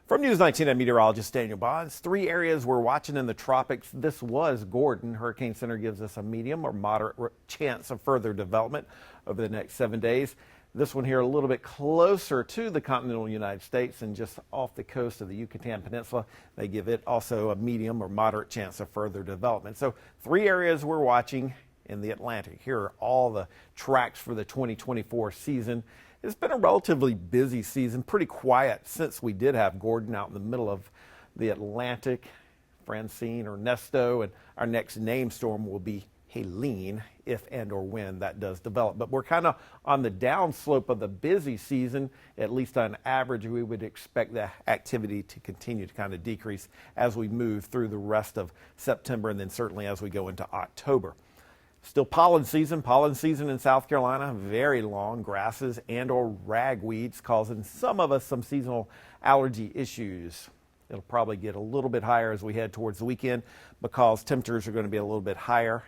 From News 19, I'm meteorologist Daniel Bonds. Three areas we're watching in the tropics. This was Gordon. Hurricane Center gives us a medium or moderate chance of further development over the next 7 days. This one here a little bit closer to the continental United States and just off the coast of the Yucatan Peninsula. They give it also a medium or moderate chance of further development. So three areas we're watching in the Atlantic. Here are all the tracks for the 2024 season. It's been a relatively busy season, pretty quiet since we did have Gordon out in the middle of the Atlantic, Francine or Nesto, and our next named storm will be Helene if and or when that does develop. But we're kind of on the downslope of the busy season. At least on average, we would expect the activity to continue to kind of decrease as we move through the rest of September and then certainly as we go into October. Still pollen season in South Carolina, very long grasses and or ragweeds causing some of us some seasonal allergy issues. It'll probably get a little bit higher as we head towards the weekend because temperatures are going to be a little bit higher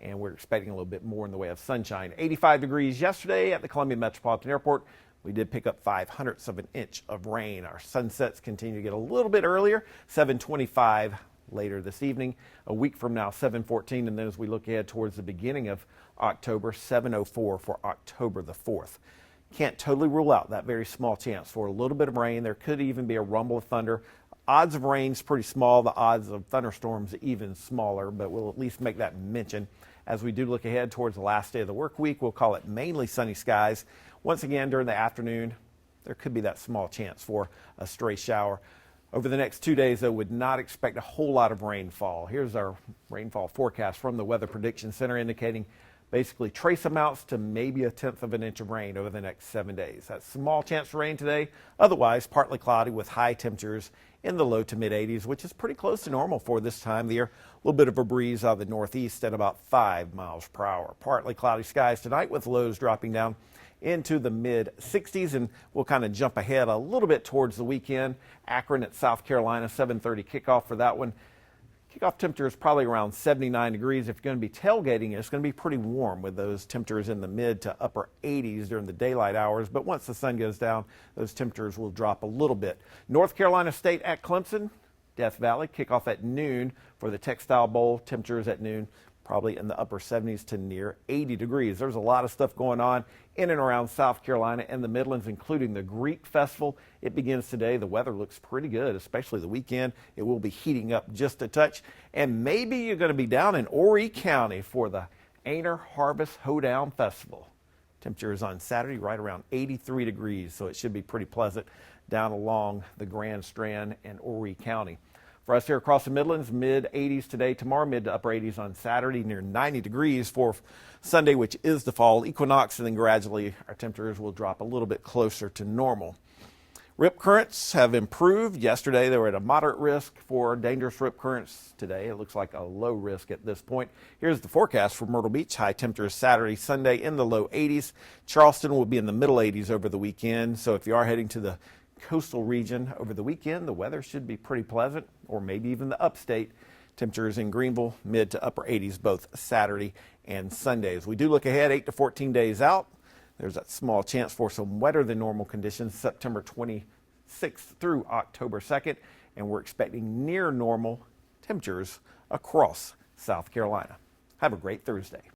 and we're expecting a little bit more in the way of sunshine. 85 degrees yesterday at the Columbia Metropolitan Airport. We did pick up 0.05 of an inch of rain. Our sunsets continue to get a little bit earlier, 7:25 later this evening. A week from now, 7:14, and then as we look ahead towards the beginning of October, 7:04 for October the 4th. Can't totally rule out that very small chance for a little bit of rain. There could even be a rumble of thunder. Odds of rain's pretty small. The odds of thunderstorms even smaller, but we'll at least make that mention. As we do look ahead towards the last day of the work week, we'll call it mainly sunny skies. Once again, during the afternoon, there could be that small chance for a stray shower. Over the next 2 days, though, would not expect a whole lot of rainfall. Here's our rainfall forecast from the Weather Prediction Center indicating basically trace amounts to maybe 1/10 of an inch of rain over the next 7 days. That's small chance for rain today. Otherwise, partly cloudy with high temperatures in the low to mid 80s, which is pretty close to normal for this time of the year. A little bit of a breeze out of the northeast at about 5 miles per hour. Partly cloudy skies tonight with lows dropping down into the mid 60s, and we'll kind of jump ahead a little bit towards the weekend. Akron at South Carolina, 7:30 kickoff for that one. Kickoff temperature is probably around 79 degrees. If you're going to be tailgating, it's going to be pretty warm with those temperatures in the mid to upper 80s during the daylight hours. But once the sun goes down, those temperatures will drop a little bit. North Carolina State at Clemson, Death Valley, kickoff at noon for the Textile Bowl. Temperatures at noon probably in the upper 70s to near 80 degrees. There's a lot of stuff going on in and around South Carolina and the Midlands, including the Greek Festival. It begins today. The weather looks pretty good, especially the weekend. It will be heating up just a touch. And maybe you're going to be down in Horry County for the Aner Harvest Hoedown Festival. Temperature is on Saturday right around 83 degrees, so it should be pretty pleasant down along the Grand Strand and Horry County. For us here across the Midlands, mid 80s today, tomorrow mid to upper 80s on Saturday, near 90 degrees for Sunday, which is the fall equinox, and then gradually our temperatures will drop a little bit closer to normal. Rip currents have improved. Yesterday they were at a moderate risk for dangerous rip currents. Today it looks like a low risk at this point. Here's the forecast for Myrtle Beach. High temperatures Saturday, Sunday in the low 80s. Charleston will be in the middle 80s over the weekend. So if you are heading to the coastal region over the weekend, the weather should be pretty pleasant, or maybe even the upstate. Temperatures in Greenville, mid to upper 80s both Saturday and Sunday. As we do look ahead 8 to 14 days out, there's a small chance for some wetter than normal conditions September 26th through October 2nd, and we're expecting near normal temperatures across South Carolina. Have a great Thursday.